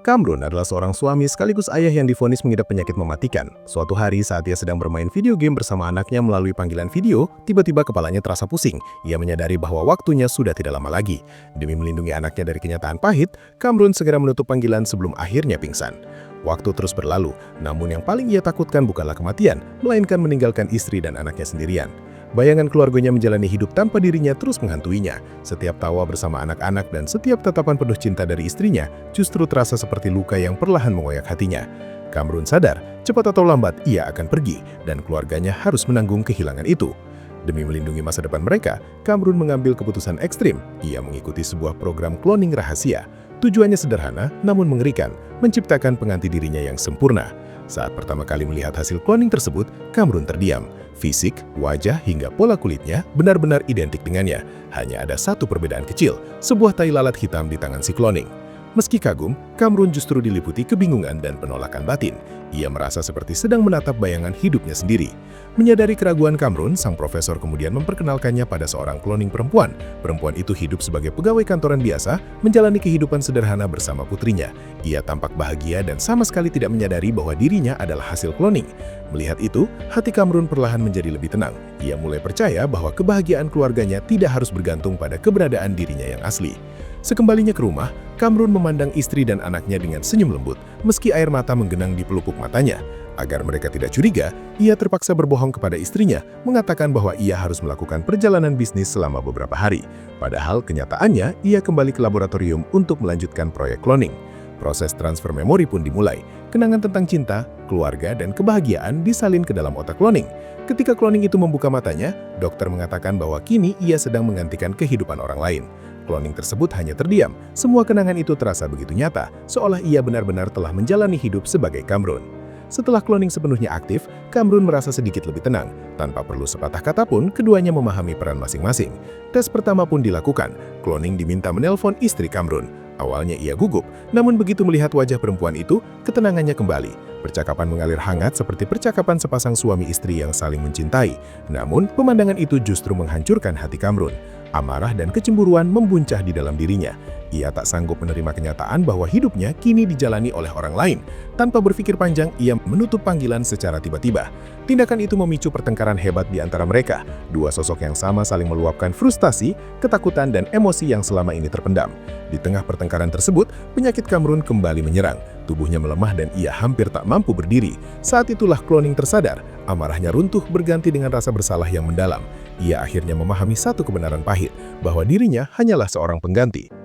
Kamrun adalah seorang suami sekaligus ayah yang divonis mengidap penyakit mematikan. Suatu hari saat ia sedang bermain video game bersama anaknya melalui panggilan video, tiba-tiba kepalanya terasa pusing. Ia menyadari bahwa waktunya sudah tidak lama lagi. Demi melindungi anaknya dari kenyataan pahit, Kamrun segera menutup panggilan sebelum akhirnya pingsan. Waktu terus berlalu, namun yang paling ia takutkan bukanlah kematian, melainkan meninggalkan istri dan anaknya sendirian. Bayangan keluarganya menjalani hidup tanpa dirinya terus menghantuinya. Setiap tawa bersama anak-anak dan setiap tatapan penuh cinta dari istrinya justru terasa seperti luka yang perlahan mengoyak hatinya. Kamrun sadar, cepat atau lambat ia akan pergi dan keluarganya harus menanggung kehilangan itu. Demi melindungi masa depan mereka, Kamrun mengambil keputusan ekstrim. Ia mengikuti sebuah program cloning rahasia. Tujuannya sederhana namun mengerikan, menciptakan pengganti dirinya yang sempurna. Saat pertama kali melihat hasil cloning tersebut, Kamrun terdiam. Fisik, wajah, hingga pola kulitnya benar-benar identik dengannya. Hanya ada satu perbedaan kecil, sebuah tai lalat hitam di tangan si cloning. Meski kagum, Kamrun justru diliputi kebingungan dan penolakan batin. Ia merasa seperti sedang menatap bayangan hidupnya sendiri. Menyadari keraguan Kamrun, sang profesor kemudian memperkenalkannya pada seorang cloning perempuan. Perempuan itu hidup sebagai pegawai kantoran biasa, menjalani kehidupan sederhana bersama putrinya. Ia tampak bahagia dan sama sekali tidak menyadari bahwa dirinya adalah hasil cloning. Melihat itu, hati Kamrun perlahan menjadi lebih tenang. Ia mulai percaya bahwa kebahagiaan keluarganya tidak harus bergantung pada keberadaan dirinya yang asli. Sekembalinya ke rumah, Kamrun memandang istri dan anaknya dengan senyum lembut, meski air mata menggenang di pelupuk matanya. Agar mereka tidak curiga, ia terpaksa berbohong kepada istrinya, mengatakan bahwa ia harus melakukan perjalanan bisnis selama beberapa hari. Padahal kenyataannya, ia kembali ke laboratorium untuk melanjutkan proyek cloning. Proses transfer memori pun dimulai. Kenangan tentang cinta, keluarga, dan kebahagiaan disalin ke dalam otak cloning. Ketika cloning itu membuka matanya, dokter mengatakan bahwa kini ia sedang menggantikan kehidupan orang lain. Cloning tersebut hanya terdiam. Semua kenangan itu terasa begitu nyata, seolah ia benar-benar telah menjalani hidup sebagai Kamrun. Setelah cloning sepenuhnya aktif, Kamrun merasa sedikit lebih tenang. Tanpa perlu sepatah kata pun, keduanya memahami peran masing-masing. Tes pertama pun dilakukan. Cloning diminta menelpon istri Kamrun. Awalnya ia gugup, namun begitu melihat wajah perempuan itu, ketenangannya kembali. Percakapan mengalir hangat seperti percakapan sepasang suami istri yang saling mencintai. Namun, pemandangan itu justru menghancurkan hati Kamrun. Amarah dan kecemburuan membuncah di dalam dirinya. Ia tak sanggup menerima kenyataan bahwa hidupnya kini dijalani oleh orang lain. Tanpa berpikir panjang, ia menutup panggilan secara tiba-tiba. Tindakan itu memicu pertengkaran hebat di antara mereka. Dua sosok yang sama saling meluapkan frustasi, ketakutan, dan emosi yang selama ini terpendam. Di tengah pertengkaran tersebut, penyakit Kamrun kembali menyerang. Tubuhnya melemah dan ia hampir tak mampu berdiri. Saat itulah cloning tersadar. Amarahnya runtuh berganti dengan rasa bersalah yang mendalam. Ia akhirnya memahami satu kebenaran pahit, bahwa dirinya hanyalah seorang pengganti.